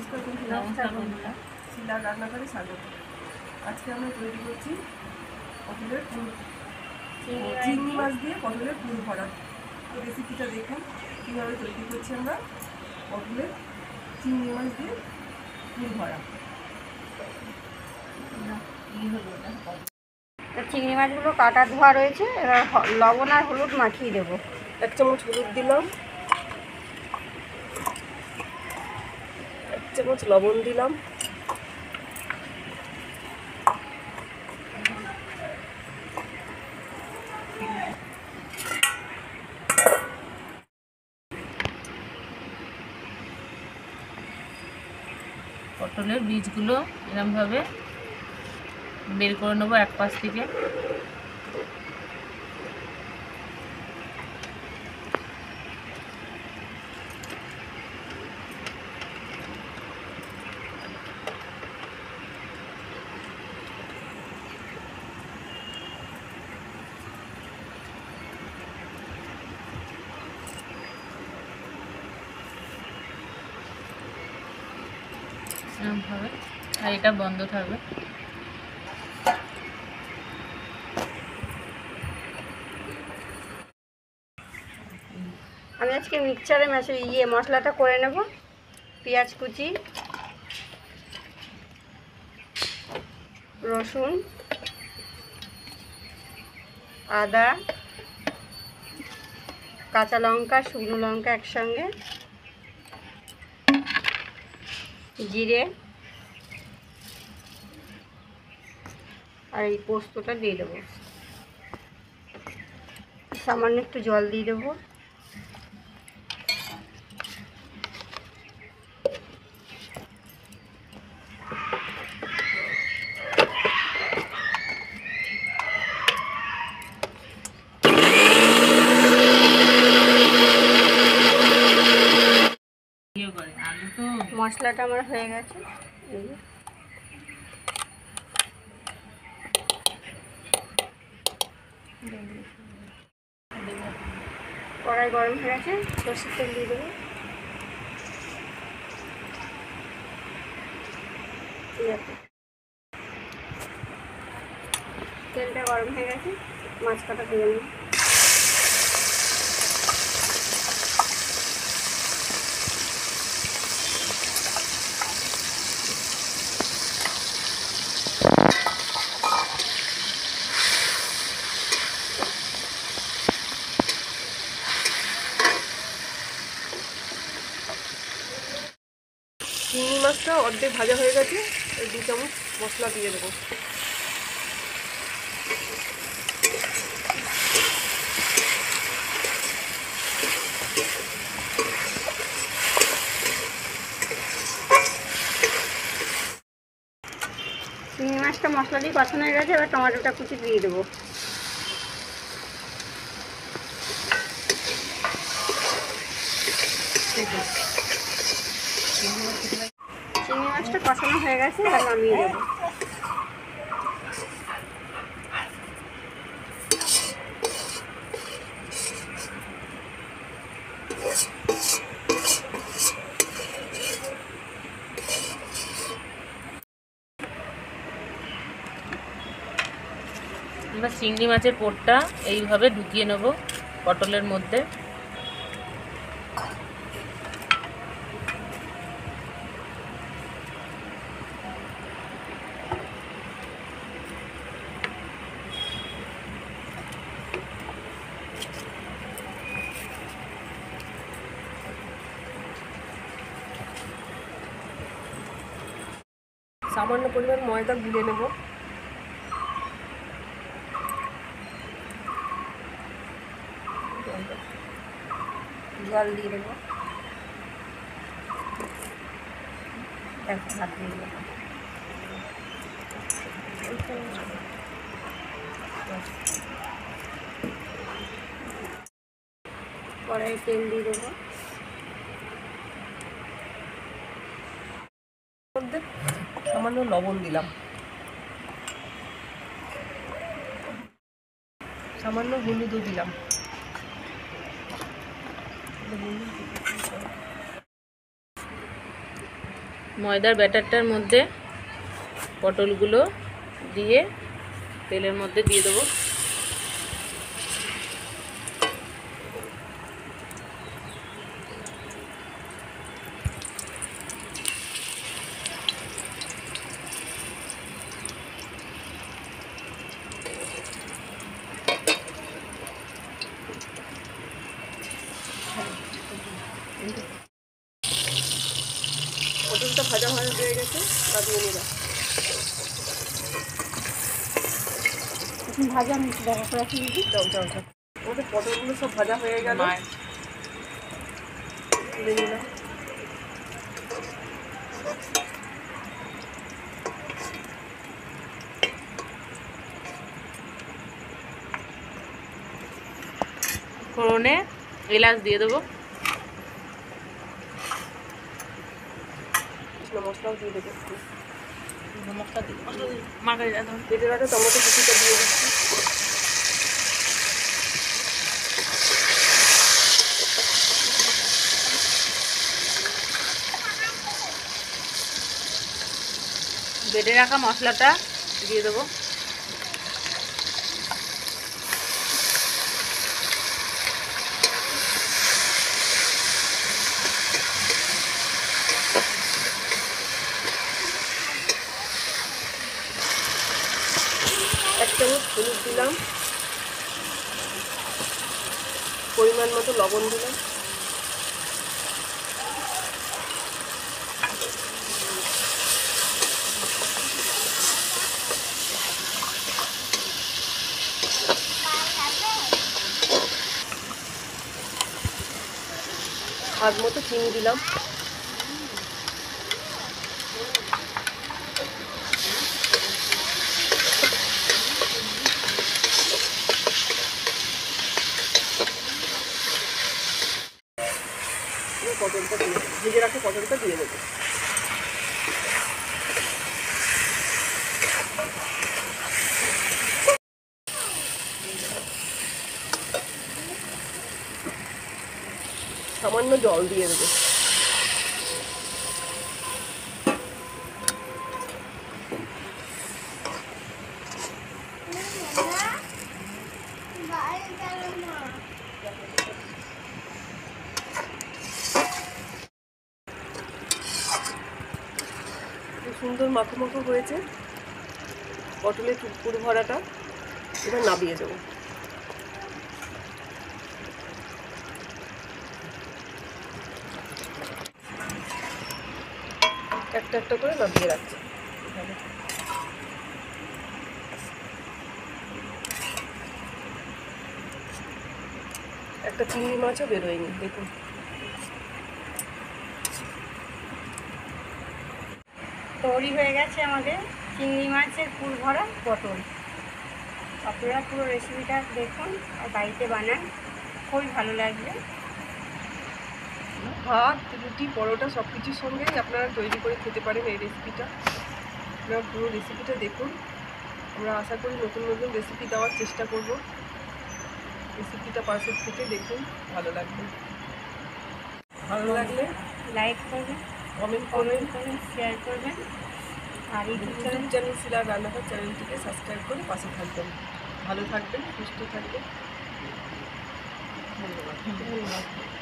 নমস্কার বন্ধুরা, শিলার রান্নাঘরে স্বাগত। আজকে আমরা তৈরি করছি পটলের পুর, চিংড়ি মাছ দিয়ে পটলের পুর ভরা। তো রেসিপিটা দেখুন কীভাবে তৈরি করছি আমরা পটলের চিংড়ি মাছ দিয়ে পুর ভরা। চিংড়ি মাছগুলো কাটা ধোয়া রয়েছে, এবার লবণ আর হলুদ মাখিয়ে দেবো। 1 চামচ হলুদ দিলাম, 1 চামচ লবণ দিলাম, পটলের বীজগুলো এরকমভাবে বের করে নেবো এক পাশ থেকে। এরকমভাবে, আর এটা বন্ধ থাকবে। আমি আজকে মিক্সচারে মশলাটা করে নেব। পেঁয়াজ কুচি, রসুন, আদা, কাঁচা লঙ্কা, শুকনো লঙ্কা একসঙ্গে, জিরে আর এই পোস্তটা দিয়ে দেবো। সামান্য একটু জল দিয়ে দেবো। মশলাটা আমার হয়ে গেছে। কড়াই গরম হয়ে গেছে, সরষের তেল দিয়ে দেবো। তেলটা গরম হয়ে গেছে, মাছ কাটা দিয়ে নেব। চিংড়ি মাছটা অর্ধেক ভাজা হয়ে গেছে, 2 চামচ মশলা দিয়ে দেবো। চিংড়ি মাছটা মশলা দিয়ে কষানো হয়ে গেছে, এবার টমেটোটা কুচি দিয়ে দেবো। চিংড়ি মাছটা কষানো হয়ে গেছে, এবার নামিয়ে দেবো। এবার চিংড়ি মাছের পোরটা এইভাবে ঢুকিয়ে নেব পটলের মধ্যে। সামান্য পরিমাণ ময়দা গুলে নেব। জল দিয়ে দেবো। হাত দিয়ে দেবো। কড়াই তেল দিয়ে দেবো। সামান্য লবণ দিলাম, সামান্য হলুদও দিলাম, ময়দার ব্যাটারটার মধ্যে পটলগুলো দিয়ে তেলের মধ্যে দিয়ে দেবো। পটলটা ভাজা হয়ে গেছে, নামিয়ে নিলাম। ভাজা আমি দেখা করে রাখি দিদি। যাও যাও যাও, আমাদের পটলগুলো সব ভাজা হয়ে গেল, তুলে নিলাম। ফোড়নে এলাচ দিয়ে দেবো। মশলাও দিয়ে দেবো। মশলা কেটে রাখা টমেটো কুচিটা দিয়ে দিচ্ছি। বেটে রাখা মশলাটা দিয়ে দেবো। এক চামচ হলুদ দিলাম, পরিমাণ মতো লবণ দিলাম, স্বাদ মতো চিনি দিলাম। পটলটা দিয়ে ভেজে রাখা পটলটা দিয়ে দেবো। সামান্য জল দিয়ে দেবো। সুন্দর মাখো মাখো হয়েছে পটলের পুর ভরাটা, এবার নামিয়ে দেবো। একটা একটা করে নামিয়ে রাখছি। একটা চিংড়ি মাছও বেরোয়নি, দেখুন। তৈরি হয়ে গেছে আমাদের চিংড়ি মাছের পুর ভরা পটল। আপনারা পুরো রেসিপিটা দেখুন আর বাড়িতে বানান, খুবই ভালো লাগবে। ভাত, রুটি, পরোটা সব কিছুর সঙ্গেই আপনারা তৈরি করে খেতে পারেন এই রেসিপিটা। আপনারা পুরো রেসিপিটা দেখুন। আমরা আশা করি নতুন নতুন রেসিপি দেওয়ার চেষ্টা করব। রেসিপিটা পাশের থেকে দেখুন, ভালো লাগবে। ভালো লাগলে লাইক করবেন, কমেন্ট কমেন্ট করবেন। করবেন, শেয়ার করবেন। আর ইউটিউব চ্যানেল শিলার রান্নাঘর চ্যানেলটিকে সাবস্ক্রাইব করে পাশে থাকবেন। ভালো থাকবেন, সুস্থ থাকবেন। ধন্যবাদ।